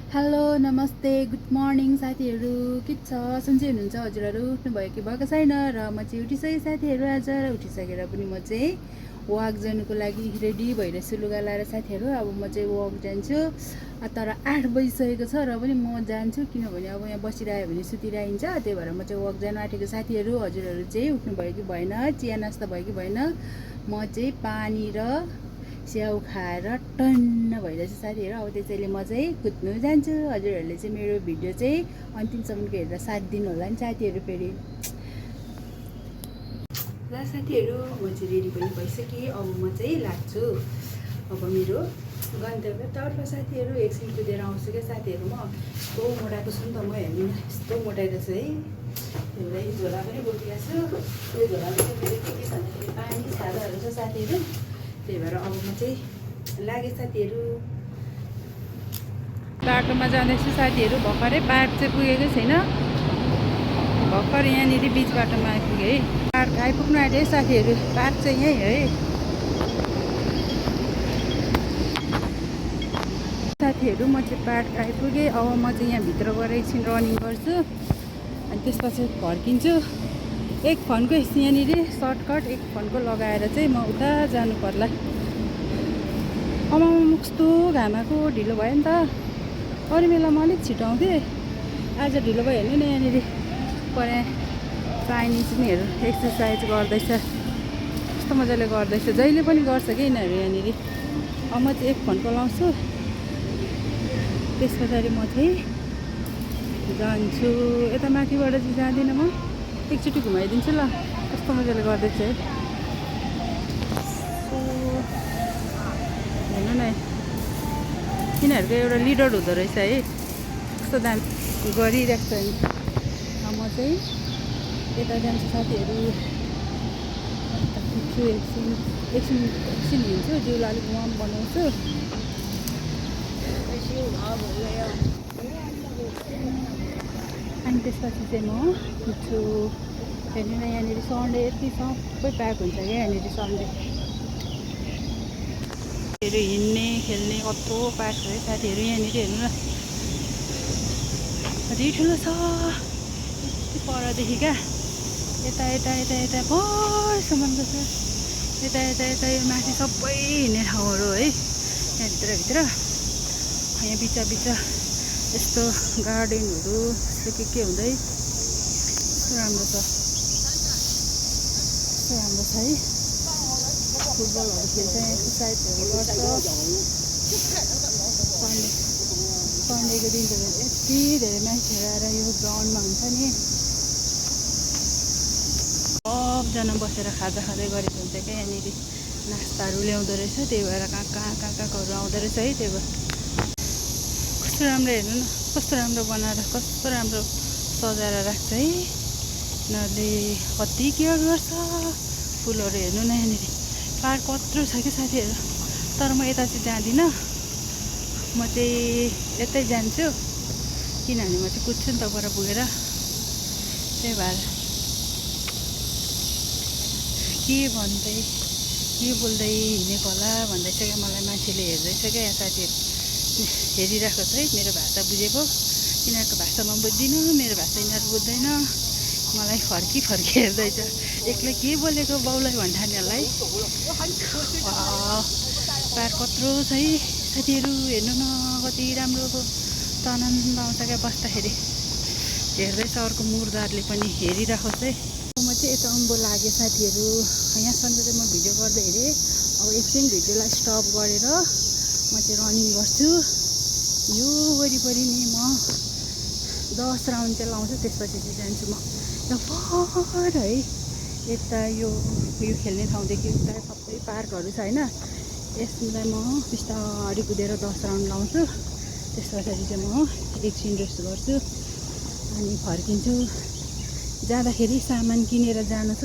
Hello नमस्ते good morning साथीहरू के छ सन्चै हुनुहुन्छ हजुरहरू उठ्नुभयो कि भएको छैन र म चाहिँ उठिसकेँ साथीहरू आज उठिसकेर पनि म चाहिँ वाक जानुको लागि रेडी भइरहेछु लुगा लाएर साथीहरू अब म चाहिँ वाक जान्छु तर 8 बजिसकेको छ र पनि म जान्छु किनभने अब यहाँ बसिरह्यो भने सुतिरहन्छ त्यही भएर म चाहिँ वाक जानु आँटेको साथीहरू हजुरहरू चाहिँ उठ्नुभयो कि भएन चिया नास्ता भयो कि भएन म चाहिँ पानी र स्याउ खाएर टन्न भइरहेछ साथीहरू अब त्यसैले म चाहिँ कुद्नु जान्छु हजुरहरूले चाहिँ मेरो भिडियो चाहिँ अन्तिमसम्मको हेरेर साथ दिनु होला नि साथीहरू फेरि ल साथीहरू म चाहिँ रेडी पनि भइसकेँ अब म चाहिँ लाग्छु अब मेरो गन्तव्यतर्फ साथीहरू एकछिन कुदेर आउँछु क्या साथीहरू म यस्तो मोटाएको छु नि त म हेर्नु यस्तो मोटाएको छु है एउटा झोला पनि बोकिरहेको छु यो झोलामा चाहिँ मेरो के छ भन्दाखेरि पानी छालाहरू छ साथीहरू त्यही भएर अब म चाहिँ लागेँ साथीहरू बाटोमा जाँदैछु साथीहरू भर्खरै पार्क चाहिँ पुगेकै छैन भर्खर यहाँनिर बिच बाटोमा आइपुगेँ है पार्क आइपुग्नु आँट्यो है साथीहरू पार्क चाहिँ यहीँ है साथीहरू म चाहिँ पार्क आइपुगेँ अब म चाहिँ यहाँभित्र गएर एकछिन रनिङ गर्छु अनि त्यसपछि फर्किन्छु एक फोनको यहाँनिर सर्टकट एक फोनको लगाएर चाहिँ म उता जानु पर्ला आमामा कस्तो घामाको ढिलो भयो नि त अरू बेला म अलिक छिटो आउँथेँ आज ढिलो भयो हेर्नु नि यहाँनिर पर चाइनिज यिनीहरू एक्सर्साइज गर्दैछ कस्तो मजाले गर्दैछ जहिले पनि गर्छ कि यिनीहरू यहाँनिर अब म चाहिँ एक फोनको लाउँछु त्यस पछाडि म चाहिँ जान्छु यता माथिबाट चाहिँ जाँदिनँ म एकचोटि घुमाइदिन्छु ल कस्तो मजाले गर्दैछ है हेर्नु न यिनीहरूको एउटा लिडर हुँदो रहेछ है कस्तो दामी गरिरहेको छ नि म चाहिँ यता जान्छु साथीहरू पुग्छु एकछिन हिँड्छु जिउलाई अलिक वार्म बनाउँछु अनि त्यसपछि चाहिँ म पुग्छु हेर्नु न यहाँनिर सन्डे यति सबै प्याक हुन्छ क्या यहाँनिर सन्डे हिँड्ने खेल्ने कत्रो पार्क छ है साथीहरू यहाँनिर हेर्नु न कति ठुलो छ यति परदेखि क्या यता यता यता यता परसम्मको छ यता यता यता यो माथि सबै हिँड्ने ठाउँहरू है यहाँ भित्र यहाँ बिच यस्तो गार्डनहरू यस्तो के हुँदै यस्तो राम्रो छ है फुटबलहरू खेल्छ एक्सर्साइजहरू गर्छ सन्डेको दिन त यति धेरै मान्छेहरू आएर यो ग्राउन्डमा हुन्छ नि सबजना बसेर खाजा खाँदै गरेको हुन्छ क्या यहाँनिर नास्ताहरू ल्याउँदो रहेछ त्यही भएर कहाँकोहरू आउँदो रहेछ है त्यही भएर कस्तो राम्रो हेर्नु न कस्तो राम्रो बनाएर कस्तो राम्रो सजाएर राख्छ है यिनीहरूले कति केयर गर्छ फुलहरू हेर्नु न यहाँनिर पार्क कत्रो छ कि साथीहरू तर म यता चाहिँ जाँदिनँ म चाहिँ यतै जान्छु किनभने म चाहिँ कुद्छु नि त पर पुगेर त्यही भएर के बोल्दै हिँडेको होला भन्दैछ क्या मलाई मान्छेले हेर्दैछ क्या यहाँ साथीहरू हेरिरहेको छ है मेरो भाषा बुझेको यिनीहरूको भाषा म बुझ्दिनँ मेरो भाषा यिनीहरू बुझ्दैन मलाई फर्की हेर्दैछ एक्लै के बोलेको बाउलाई भन्ठानेहरूलाई पार्क कत्रो छ है साथीहरू हेर्नु न कति राम्रो आनन्द आउँछ क्या बस्दाखेरि हेर्दैछ अर्को मुर्दारले पनि हेरिराखोस् है म चाहिँ यता अम्बो लागेँ साथीहरू यहाँसम्म चाहिँ म भिडियो गर्दै हेरेँ अब एकछिन भिडियोलाई स्टप गरेर म चाहिँ रनिङ गर्छु यो वरिपरि नि म 10 राउन्ड चाहिँ लाउँछु त्यसपछि चाहिँ जान्छु म पर है यता यो खेल्ने ठाउँदेखि उता सबै पार्कहरू छ होइन यसलाई म बिस्तारै कुदेर 10 राउन्ड लाउँछु त्यस पछाडि चाहिँ म एकछिन रेस्ट गर्छु अनि फर्किन्छु जाँदाखेरि सामान किनेर जानु छ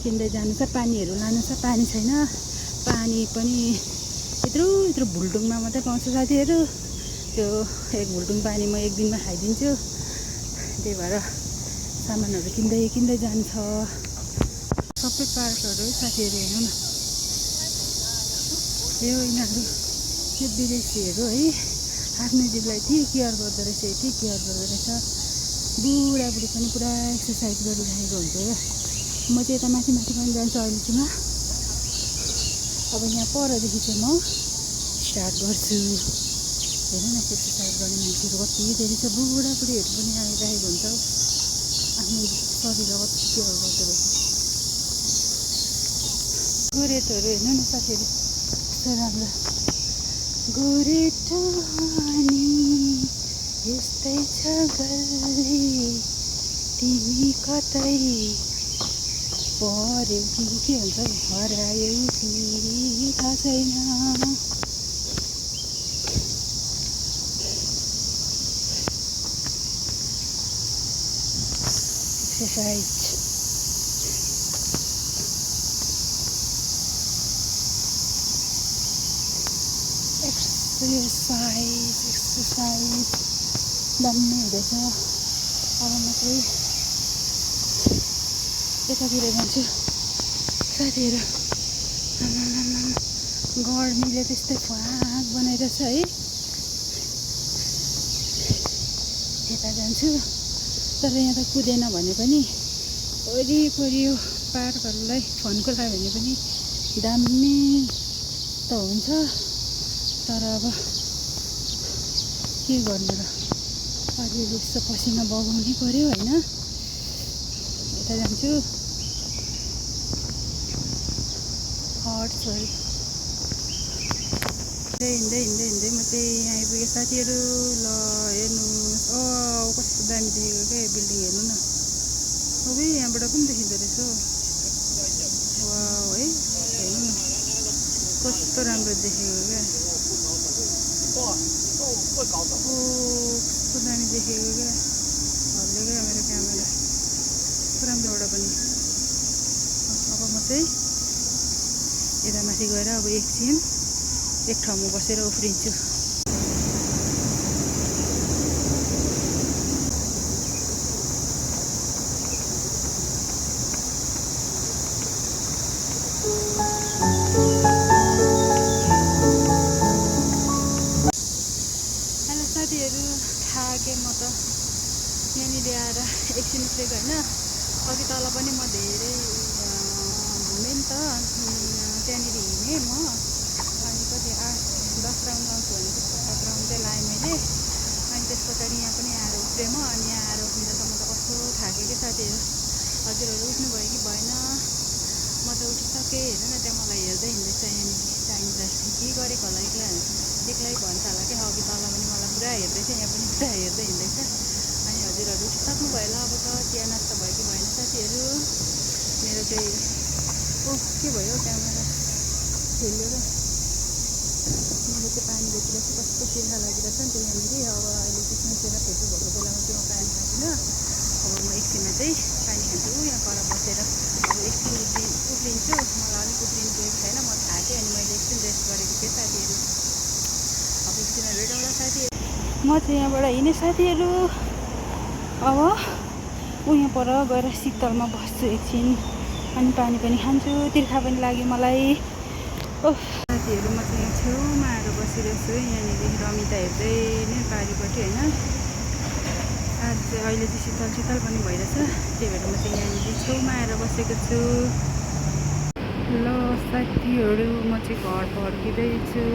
किन्दै जानु छ पानीहरू लानु छ पानी छैन पानी पनि यत्रो भुल्डुङमा मात्रै पाउँछ साथीहरू त्यो एक भुल्डुङ पानी म एक दिनमा खाइदिन्छु त्यही भएर सामानहरू किन्दै जान्छ सबै पार्कहरू साथीहरू हेर्नु न यो यिनीहरू यो विदेशीहरू है आफ्नो जिउलाई यति केयर गर्दो रहेछ, यति केयर गर्दो रहेछ। बुढाबुढी पनि पुरा एक्सर्साइज गरिरहेको हुन्छ क्या। म चाहिँ यता माथि माथि पनि जान्छु अहिलेसम्म। अब यहाँ परदेखि चाहिँ म स्टार्ट गर्छु। हेर्नु न एक्सर्साइज गर्ने मान्छेहरू कति धेरै छ, बुढाबुढीहरू पनि आइरहेको हुन्छ। आफ्नो शरीरलाई कति केयर गर्दो रहेछ। गोरेटोहरू हेर्नु न साथीहरू, कस्तो राम्रो। गोरेटो अनि यस्तै छ गल्ली, तिमी कतै पर्यौ कि के हुन्छ हरायौ कि थाहा छैन। एक्सर्साइज एक्सर्साइज दामी हुँदैछ। अब म चाहिँ यतातिर जान्छु साथीहरू। गर्मीले त्यस्तै फ्वाक बनाइरहेछ है। यता जान्छु, तर यहाँ त कुदेन भने पनि वरिपरि यो पार्कहरूलाई फोनको लाग्यो भने पनि दामी त हुन्छ। तर अब के गर्नु र, अलिअलि यस्तो पसिना बगाउनै पऱ्यो होइन। यता जान्छु हट सरी। हिँड्दै हिँड्दै हिँड्दै म चाहिँ यहाँ आइपुगेँ साथीहरू। ल हेर्नुहोस्, कस्तो दामी देखेको क्या बिल्डिङ, हेर्नु न। अब यहाँबाट पनि देखिँदो रहेछ वाउ है। हेर्नु न कस्तो राम्रो देखेको क्या। कस्तो दामी देखेको क्या। हल्ले क्या मेरो क्यामेरा, कस्तो राम्रो एउटा पनि। अब म चाहिँ यता माथि गएर अब एकछिन एक ठाउँमा बसेर उफ्रिन्छु। हेलो साथीहरू, थाकेँ म त यहाँनिर आएर एकछिन उफ्रेको होइन। अघि तल पनि म धेरै घुमेँ नि त, त्यहाँनिर हिँडेँ म। अनि कति 8-10 राउन्ड आउँछु भने त्यसको 7 राउन्ड चाहिँ लगाएँ मैले। अनि त्यस पछाडि यहाँ पनि आएर उफ्रेँ म। अनि यहाँ आएर उफ्रिँदासम्म त कस्तो थाकेँ कि साथीहरू। हजुरहरू उठ्नुभयो कि भएन? म त उठिसकेँ। हेर्नु न त्यहाँ मलाई हेर्दै हिँड्दैछ यहाँनिर टाइमलाई के गरेको होला एक्लै भन्छ होला क्या। अघि तल पनि मलाई पुरा हेर्दैछ, यहाँ पनि पुरा हेर्दै हिँड्दैछ। अनि हजुरहरू उठिसक्नु भयो होला अब त। चिया नास्ता भयो कि भएन साथीहरू? मेरो चाहिँ के भयो क्यामेरा खेल्यो र। मेरो चाहिँ पानी बेचिरहेको छु, कस्तो तिर्खा लागिरहेछ नि त यहाँनिर। अब अहिले चाहिँ सोचेर फेसबुक भएको बेलामा चाहिँ म पानी खाँदिनँ। अब म एकछिनमा चाहिँ पानी खान्छु यहाँ पर बसेर। अब एकछिन उफ्रिन्छु। मलाई अलिक उफ्रिनु गएको छैन, म थाकेँ। अनि मैले एकछिन रेस्ट गरेको थिएँ साथीहरू। अब एकछिनमा भेटौँला साथीहरू। म चाहिँ यहाँबाट हिँडेँ साथीहरू। अब यहाँ पर गएर शीतलमा बस्छु एकछिन, अनि पानी पनि खान्छु। तिर्खा पनि लाग्यो मलाई। साथीहरू म चाहिँ यहाँ छेउमा आएर बसिरहेको छु यहाँनिर रमिता हेर्दै नै पारिपट्टि होइन। आज चाहिँ अहिले चाहिँ शीतल पनि भइरहेछ, त्यही भएर म चाहिँ यहाँनिर छेउमा आएर बसेको छु। ल साथीहरू म चाहिँ घर फर्किँदैछु।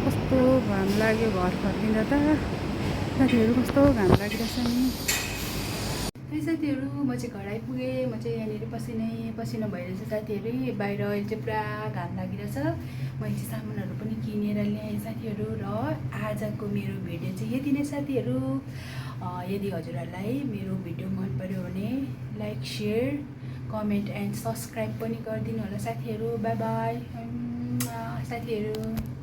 कस्तो घाम लाग्यो घर फर्किँदा त साथीहरू, कस्तो घाम लागिरहेछ नि। है साथीहरू म चाहिँ घर आइपुगेँ। म चाहिँ यहाँनिर पसिना भइरहेछ साथीहरू। बाहिर अहिले चाहिँ पुरा घाम लागिरहेछ। मैले चाहिँ सामानहरू पनि किनेर ल्याएँ साथीहरू। र आजको मेरो भिडियो चाहिँ यति नै साथीहरू। यदि हजुरहरूलाई मेरो भिडियो मन पर्यो भने like, share, comment and subscribe पनि गरिदिनु होला साथीहरू। बाई बाई साथीहरू।